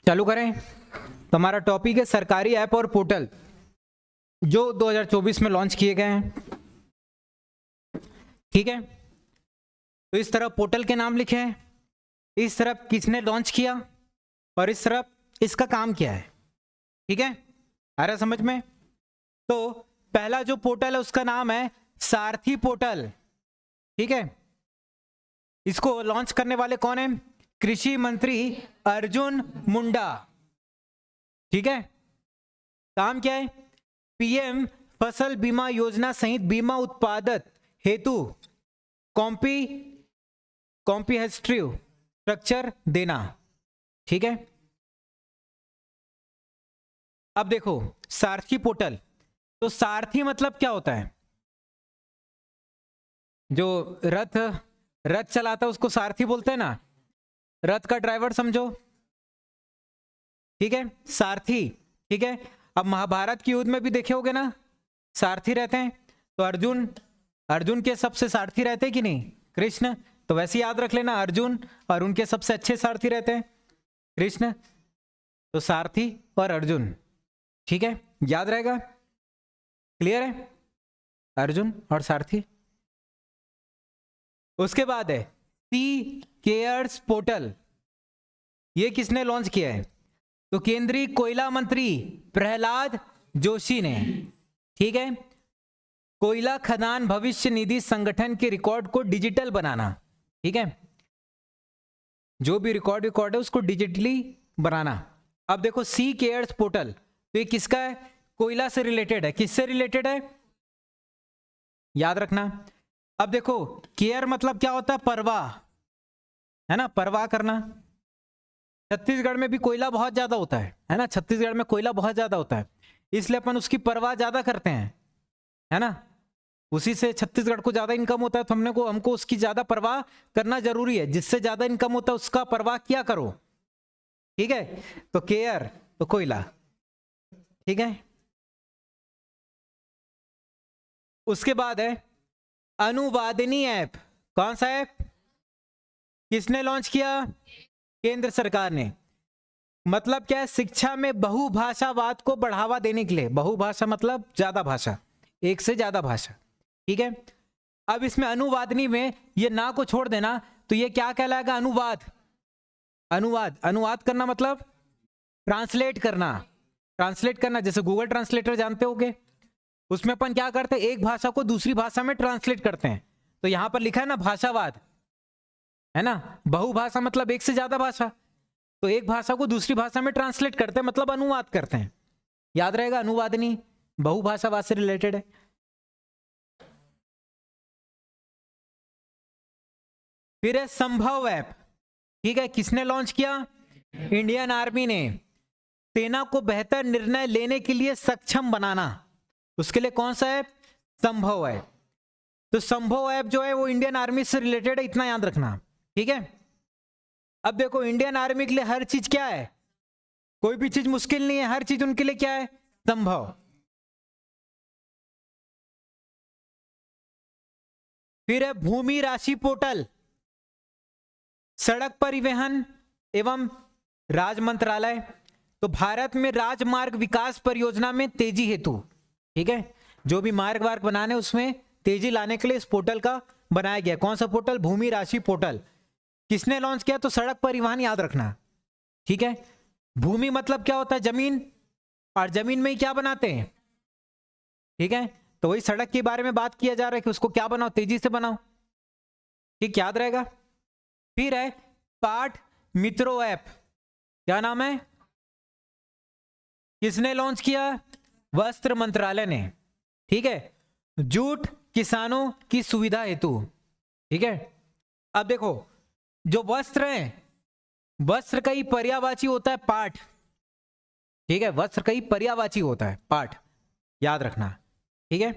चालू करें। तो हमारा टॉपिक है सरकारी ऐप और पोर्टल जो 2024 में लॉन्च किए गए हैं। ठीक है, तो इस तरफ पोर्टल के नाम लिखे हैं, इस तरफ किसने लॉन्च किया और इस तरफ इसका काम क्या है। ठीक है, आ रहा समझ में। तो पहला जो पोर्टल है उसका नाम है सारथी पोर्टल। ठीक है, इसको लॉन्च करने वाले कौन है? कृषि मंत्री अर्जुन मुंडा। ठीक है, काम क्या है? पीएम फसल बीमा योजना सहित बीमा उत्पादक हेतु कॉम्प्रिहेंसिव स्ट्रक्चर देना। ठीक है, अब देखो सारथी पोर्टल, तो सारथी मतलब क्या होता है? जो रथ चलाता है उसको सारथी बोलते हैं ना, रथ का ड्राइवर समझो। ठीक है, सारथी। ठीक है, अब महाभारत के युद्ध में भी देखे होगे ना, सारथी रहते हैं। तो अर्जुन के सबसे सारथी रहते हैं कि नहीं? कृष्ण। तो वैसे याद रख लेना, अर्जुन और उनके सबसे अच्छे सारथी रहते हैं कृष्ण। तो सारथी और अर्जुन, ठीक है, याद रहेगा। क्लियर है, अर्जुन और सारथी। उसके बाद है सी केयर्स पोर्टल। ये किसने लॉन्च किया है? तो केंद्रीय कोयला मंत्री प्रहलाद जोशी ने। ठीक है, कोयला खदान भविष्य निधि संगठन के रिकॉर्ड को डिजिटल बनाना। ठीक है, जो भी रिकॉर्ड है उसको डिजिटली बनाना। अब देखो सी केयर्स पोर्टल, तो ये किसका है? कोयला से रिलेटेड है। किससे रिलेटेड है? याद रखना। अब देखो केयर मतलब क्या होता है? परवाह, है ना, परवाह करना। छत्तीसगढ़ में भी कोयला बहुत ज्यादा होता है ना, छत्तीसगढ़ में कोयला बहुत ज्यादा होता है, इसलिए अपन उसकी परवाह ज्यादा करते हैं, है ना। उसी से छत्तीसगढ़ को ज्यादा इनकम होता है, तो हमको उसकी ज्यादा परवाह करना जरूरी है। जिससे ज्यादा इनकम होता है उसका परवाह किया करो। ठीक है, तो केयर तो कोयला। ठीक है, उसके बाद है अनुवादिनी ऐप। कौन सा ऐप? किसने लॉन्च किया? केंद्र सरकार ने। मतलब क्या है? शिक्षा में बहुभाषावाद को बढ़ावा देने के लिए। बहुभाषा मतलब ज्यादा भाषा, एक से ज्यादा भाषा। ठीक है, अब इसमें अनुवादनी में ये ना को छोड़ देना, तो ये क्या कहलाएगा? अनुवाद करना मतलब ट्रांसलेट करना। जैसे गूगल ट्रांसलेटर जानते होगे, उसमें अपन क्या करते हैं? एक भाषा को दूसरी भाषा में ट्रांसलेट करते हैं। तो यहां पर लिखा है ना भाषावाद, है ना। बहुभाषा मतलब एक से ज्यादा भाषा, तो एक भाषा को दूसरी भाषा में ट्रांसलेट करते हैं, मतलब अनुवाद करते हैं। याद रहेगा, अनुवादनी बहुभाषावाद से रिलेटेड है। फिर है संभव ऐप। ठीक है, किसने लॉन्च किया? इंडियन आर्मी ने। सेना को बेहतर निर्णय लेने के लिए सक्षम बनाना, उसके लिए कौन सा ऐप? संभव ऐप। तो संभव ऐप जो है वो इंडियन आर्मी से रिलेटेड है, इतना याद रखना। ठीक है, अब देखो इंडियन आर्मी के लिए हर चीज क्या है? कोई भी चीज मुश्किल नहीं है, हर चीज उनके लिए क्या है? संभव। फिर है भूमि राशि पोर्टल। सड़क परिवहन एवं राज मंत्रालय, तो भारत में राजमार्ग विकास परियोजना में तेजी हेतु, ठीक है, जो भी मार्ग वार्ग बनाने उसमें तेजी लाने के लिए इस पोर्टल का बनाया गया। कौन सा पोर्टल? भूमि राशि पोर्टल। किसने लॉन्च किया? तो सड़क परिवहन, याद रखना। ठीक है, भूमि मतलब क्या होता है? जमीन, और जमीन में ही क्या बनाते हैं? ठीक है, तो वही सड़क के बारे में बात किया जा रहा है कि उसको क्या बनाओ? तेजी से बनाओ। ठीक, याद रहेगा। फिर है पाठ मित्रों ऐप। क्या नाम है? किसने लॉन्च किया? वस्त्र मंत्रालय ने। ठीक है, जूट किसानों की सुविधा हेतु। ठीक है, अब देखो जो वस्त्र है, वस्त्र का ही पर्यायवाची होता है पाठ। ठीक है, वस्त्र का ही पर्यायवाची होता है पाठ, याद रखना। ठीक है,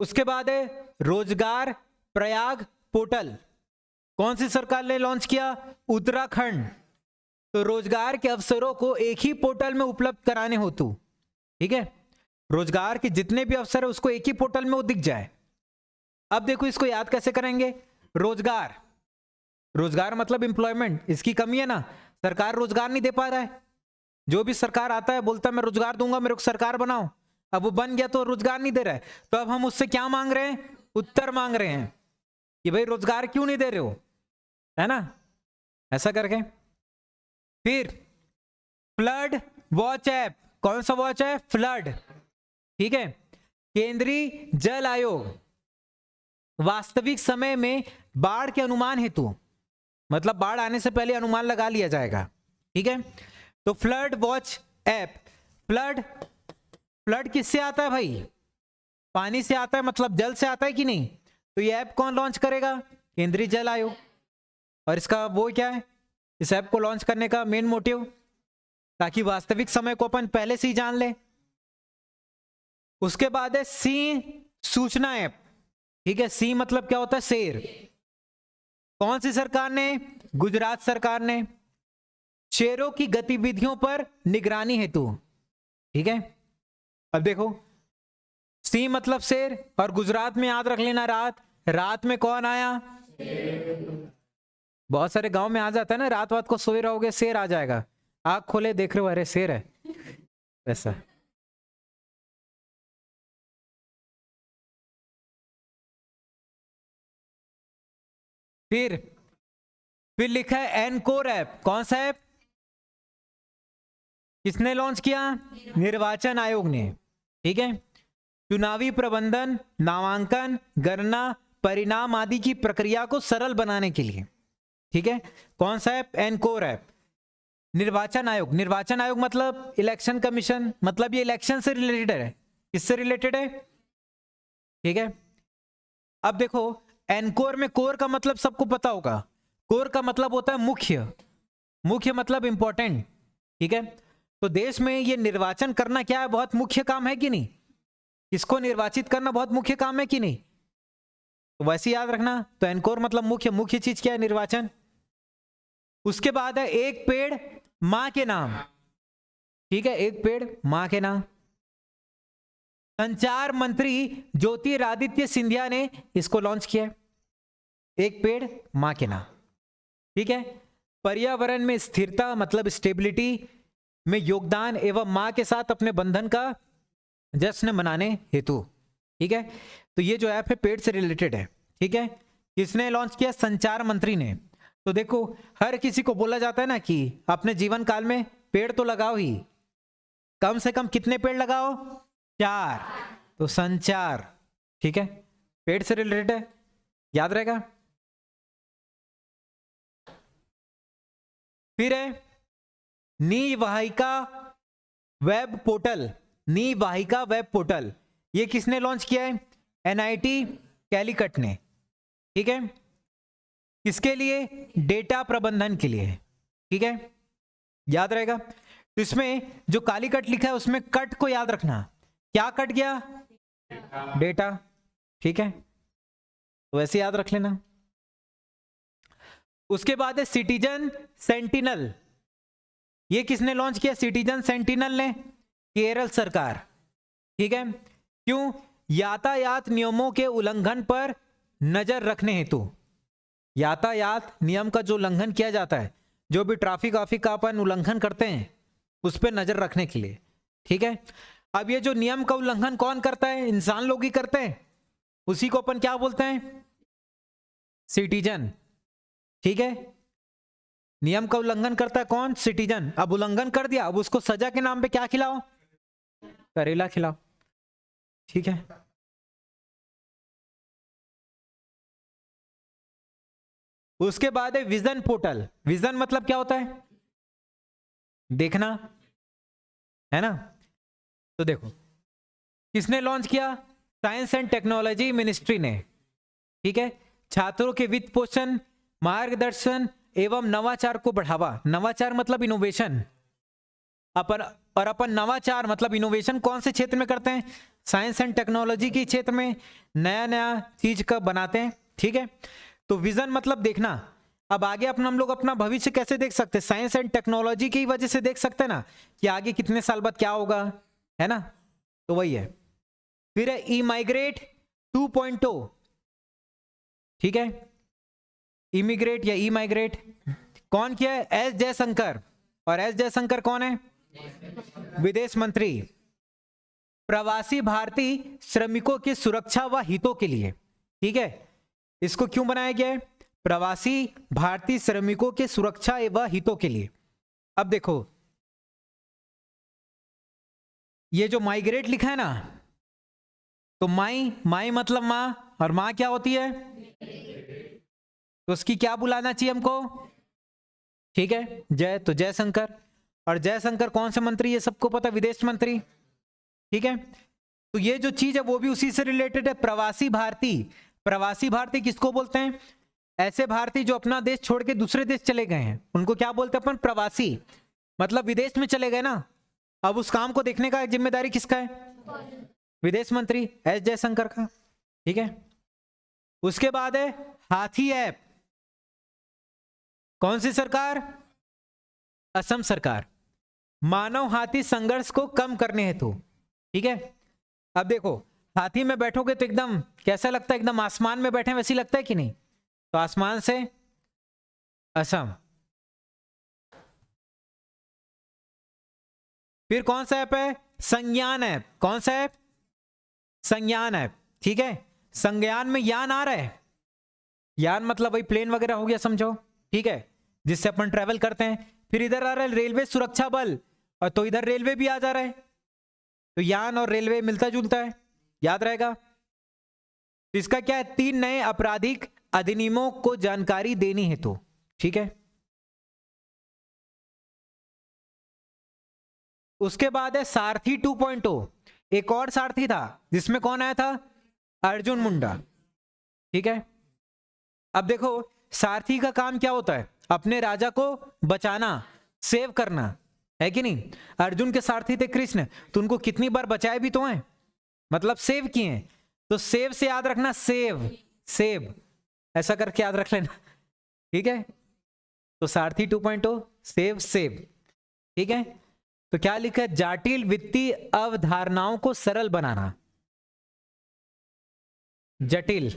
उसके बाद है रोजगार प्रयाग पोर्टल। कौन सी सरकार ने लॉन्च किया? उत्तराखंड। तो रोजगार के अवसरों को एक ही पोर्टल में उपलब्ध कराने हेतु, ठीक है, रोजगार के जितने भी अवसर है उसको एक ही पोर्टल में वो दिख जाए। अब देखो इसको याद कैसे करेंगे? रोजगार, रोजगार मतलब एम्प्लॉयमेंट, इसकी कमी है ना, सरकार रोजगार नहीं दे पा रहा है। जो भी सरकार आता है बोलता है मैं रोजगार दूंगा, मेरे को सरकार बनाओ, अब वो बन गया तो रोजगार नहीं दे रहा है, तो अब हम उससे क्या मांग रहे हैं, उत्तर मांग रहे हैं कि भाई रोजगार क्यों नहीं दे रहे हो, है ना, ऐसा करके। फिर फ्लड वॉच ऐप, कौन सा वॉच है, फ्लड, ठीक है। केंद्रीय जल आयोग वास्तविक समय में बाढ़ के अनुमान हेतु, मतलब बाढ़ आने से पहले अनुमान लगा लिया जाएगा, ठीक है। तो flood watch app, flood, flood किससे आता है भाई, पानी से आता है, मतलब जल से आता है कि नहीं, तो ये ऐप कौन लॉन्च करेगा, केंद्रीय जल आयोग। और इसका वो क्या है, इस ऐप को लॉन्च करने का मेन मोटिव, ताकि वास्तविक समय को अपन पहले से ही जान ले। उसके बाद है सी सूचना ऐप, ठीक है, सी मतलब क्या होता है, शेर। कौन सी सरकार ने, गुजरात सरकार ने, शेरों की गतिविधियों पर निगरानी हेतु, ठीक है। अब देखो सी मतलब शेर, और गुजरात में याद रख लेना रात, रात में कौन आया, बहुत सारे गांव में आ जाता है ना, रात को सोए रहोगे शेर आ जाएगा, आंख खोले देख रहे हो अरे शेर है, वैसा। फिर लिखा है एनकोर ऐप, कौन सा ऐप, किसने लॉन्च किया, निर्वाचन आयोग ने, ठीक है। चुनावी प्रबंधन, नामांकन, गणना, परिणाम आदि की प्रक्रिया को सरल बनाने के लिए, ठीक है। कौन सा ऐप, एनकोर ऐप। निर्वाचन आयोग, निर्वाचन आयोग मतलब इलेक्शन कमीशन, मतलब ये इलेक्शन से रिलेटेड है, किससे रिलेटेड है, ठीक है। अब देखो एनकोर में कोर का मतलब सबको पता होगा, कोर का मतलब होता है मुख्य, मुख्य मतलब इंपॉर्टेंट, ठीक है। तो देश में ये निर्वाचन करना क्या है, बहुत मुख्य काम है कि नहीं, इसको निर्वाचित करना बहुत मुख्य काम है कि नहीं, तो वैसे याद रखना। तो एनकोर मतलब मुख्य, मुख्य चीज क्या है, निर्वाचन। उसके बाद है एक पेड़ मां के नाम, ठीक है, एक पेड़ मां के नाम। संचार मंत्री ज्योतिरादित्य सिंधिया ने इसको लॉन्च किया, एक पेड़ मां के नाम, ठीक है। पर्यावरण में स्थिरता मतलब स्टेबिलिटी में योगदान एवं मां के साथ अपने बंधन का जश्न मनाने हेतु, ठीक है। तो ये जो ऐप है पेड़ से रिलेटेड है, ठीक है। किसने लॉन्च किया, संचार मंत्री ने। तो देखो हर किसी को बोला जाता है ना कि अपने जीवन काल में पेड़ तो लगाओ ही, कम से कम कितने पेड़ लगाओ, 4, तो संचार, ठीक है, पेड़ से रिलेटेड है, याद रहेगा। फिर है निवाहिका वेब पोर्टल, निवाहिका वेब पोर्टल, ये किसने लॉन्च किया है, एनआईटी कैलीकट ने, ठीक है। किसके लिए, डेटा प्रबंधन के लिए, ठीक है, याद रहेगा। तो इसमें जो कालीकट लिखा है उसमें कट को याद रखना, क्या कट गया, डेटा, ठीक है, तो वैसे याद रख लेना। उसके बाद है सिटीजन सेंटिनल, ये किसने लॉन्च किया, सिटीजन सेंटिनल ने, केरल सरकार, ठीक है। क्यों, यातायात नियमों के उल्लंघन पर नजर रखने हेतु, यातायात नियम का जो उल्लंघन किया जाता है, जो भी ट्रैफिक वाफिक का अपन उल्लंघन करते हैं उस पर नजर रखने के लिए, ठीक है। अब ये जो नियम का उल्लंघन कौन करता है, इंसान लोग ही करते हैं, उसी को अपन क्या बोलते हैं, सिटीजन, ठीक है। नियम का उल्लंघन करता है कौन, सिटीजन। अब उल्लंघन कर दिया, अब उसको सजा के नाम पे क्या खिलाओ, करेला खिलाओ, ठीक है। उसके बाद है विजन पोर्टल, विजन मतलब क्या होता है, देखना, है ना। तो देखो किसने लॉन्च किया, साइंस एंड टेक्नोलॉजी मिनिस्ट्री ने, ठीक है। छात्रों के वित्त पोषण, मार्गदर्शन एवं नवाचार को बढ़ावा, नवाचार मतलब इनोवेशन, अपन नवाचार मतलब इनोवेशन कौन से क्षेत्र में करते हैं, साइंस एंड टेक्नोलॉजी के क्षेत्र में नया नया चीज का बनाते हैं, ठीक है। तो विजन मतलब देखना, अब आगे अपना हम लोग अपना भविष्य कैसे देख सकते हैं, साइंस एंड टेक्नोलॉजी की वजह से देख सकते हैं ना कि आगे कितने साल बाद क्या होगा, है ना, तो वही है। फिर है ई माइग्रेट 2.0, ठीक है, इमिग्रेट या ई माइग्रेट। कौन किया है? एस जयशंकर। और एस जयशंकर कौन है? विदेश मंत्री। प्रवासी भारतीय श्रमिकों की सुरक्षा व हितों के लिए, ठीक है, इसको क्यों बनाया गया है? प्रवासी भारतीय श्रमिकों के सुरक्षा एवं हितों के लिए। अब देखो ये जो माइग्रेट लिखा है ना, तो माई मतलब माँ, और माँ क्या होती है? तो उसकी क्या बुलाना चाहिए हमको? ठीक है, जय, तो जयशंकर। और जयशंकर कौन से मंत्री? ये सबको पता, विदेश मंत्री। ठीक है, तो ये जो चीज है वो भी उसी से रिलेटेड है। प्रवासी भारतीय, प्रवासी भारतीय किसको बोलते हैं? ऐसे भारतीय जो अपना देश छोड़ के दूसरे देश चले गए हैं, उनको क्या बोलते हैं अपन? प्रवासी। मतलब विदेश में चले गए ना, अब उस काम को देखने का जिम्मेदारी किसका है? विदेश मंत्री एस जयशंकर का। ठीक है, उसके बाद है हाथी ऐप। कौन सी सरकार? असम सरकार। मानव हाथी संघर्ष को कम करने हेतु। ठीक है, अब देखो हाथी में बैठोगे तो एकदम कैसा लगता है? एकदम आसमान में बैठे वैसी लगता है कि नहीं? तो आसमान से असम। फिर कौन सा ऐप है? संज्ञान ऐप। कौन सा ऐप? संज्ञान ऐप। ठीक है, संज्ञान में यान आ रहा है। यान मतलब वही प्लेन वगैरह हो गया समझो, ठीक है, जिससे अपन ट्रेवल करते हैं। फिर इधर आ रहा है रेलवे सुरक्षा बल, और तो इधर रेलवे भी आ जा रहा है, तो यान और रेलवे मिलता जुलता है, याद रहेगा। तो इसका क्या है? 3 नए आपराधिक अधिनियमों को जानकारी देनी है तो। ठीक है, उसके बाद है सारथी 2.0। एक और सारथी था जिसमें कौन आया था? अर्जुन मुंडा। ठीक है, अब देखो सारथी का काम क्या होता है? अपने राजा को बचाना, सेव करना, है कि नहीं? अर्जुन के सारथी थे कृष्ण, तो उनको कितनी बार बचाए भी तो हैं, मतलब सेव किए हैं। तो सेव से याद रखना, सेव सेव ऐसा करके याद रख लेना। ठीक है, तो सारथी 2.0 सेव सेव। ठीक है, तो क्या लिखा है? जटिल वित्तीय अवधारणाओं को सरल बनाना। जटिल।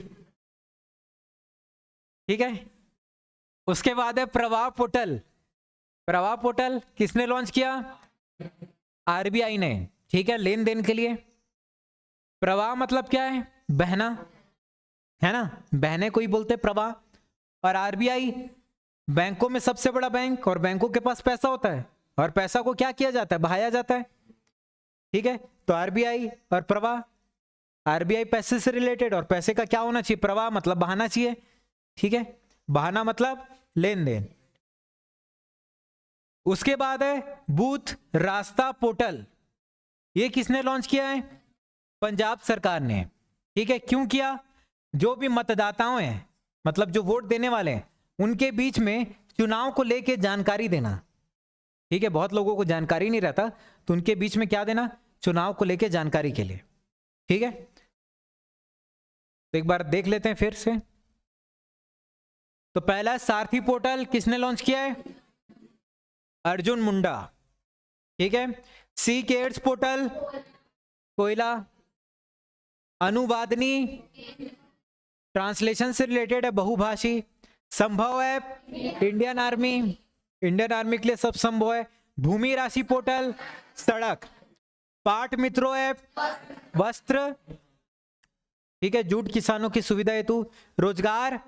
ठीक है, उसके बाद है प्रवाह पोर्टल। प्रवाह पोर्टल किसने लॉन्च किया? आरबीआई ने। ठीक है, लेन देन के लिए। प्रवाह मतलब क्या है? बहना, है ना, बहने को ही बोलते प्रवाह। और आरबीआई बैंकों में सबसे बड़ा बैंक, और बैंकों के पास पैसा होता है, और पैसा को क्या किया जाता है? बहाया जाता है। ठीक है, तो आरबीआई और प्रवाह। आरबीआई पैसे से रिलेटेड, और पैसे का क्या होना चाहिए? प्रवाह मतलब बहाना चाहिए। ठीक है, बहाना मतलब लेन देन। उसके बाद है बूथ रास्ता पोर्टल। ये किसने लॉन्च किया है? पंजाब सरकार ने। ठीक है, क्यों किया? जो भी मतदाताओं हैं, मतलब जो वोट देने वाले हैं, उनके बीच में चुनाव को लेके जानकारी देना। ठीक है, बहुत लोगों को जानकारी नहीं रहता, तो उनके बीच में क्या देना? चुनाव को लेके जानकारी के लिए। ठीक है, तो एक बार देख लेते हैं फिर से। तो पहला सारथी पोर्टल किसने लॉन्च किया है? अर्जुन मुंडा। ठीक है, सी केयर्स पोर्टल कोयला। अनुवादनी ट्रांसलेशन से रिलेटेड है, बहुभाषी। संभव app Indian army, Indian army के लिए सब संभव है। भूमि राशि पोर्टल सड़क। पाट मित्रों ऐप वस्त्र। ठीक है, जूट किसानों की सुविधा हेतु। रोजगार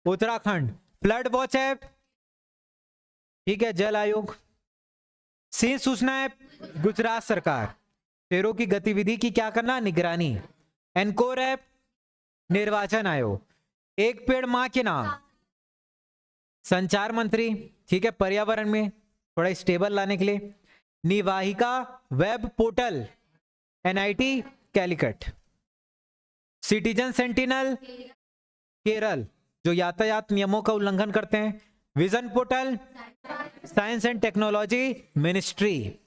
उत्तराखंड। फ्लड वॉच ऐप, ठीक है, जल आयोग। सिंह सूचना ऐप गुजरात सरकार, शेरों की गतिविधि की क्या करना? निगरानी। एनकोर ऐप निर्वाचन आयोग। एक पेड़ मां के नाम संचार मंत्री। ठीक है, पर्यावरण में थोड़ा स्टेबल लाने के लिए। निवाहिका web portal NIT Calicut. Citizen sentinel Kerala, जो यातायात नियमों का उल्लंघन करते हैं। Vision portal science and technology ministry.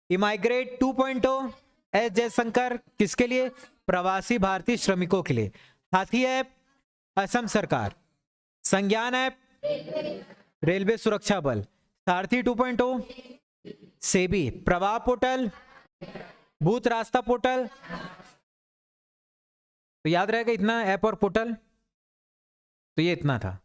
Emigrate 2.0 S Jaishankar, किसके लिए? प्रवासी भारतीय श्रमिकों के लिए। हाथी ऐप असम सरकार। संज्ञान ऐप रेलवे सुरक्षा बल। सारथी 2.0 सेबी। प्रवाह पोर्टल भूत रास्ता पोर्टल। तो याद रहेगा इतना ऐप और पोर्टल। तो ये इतना था।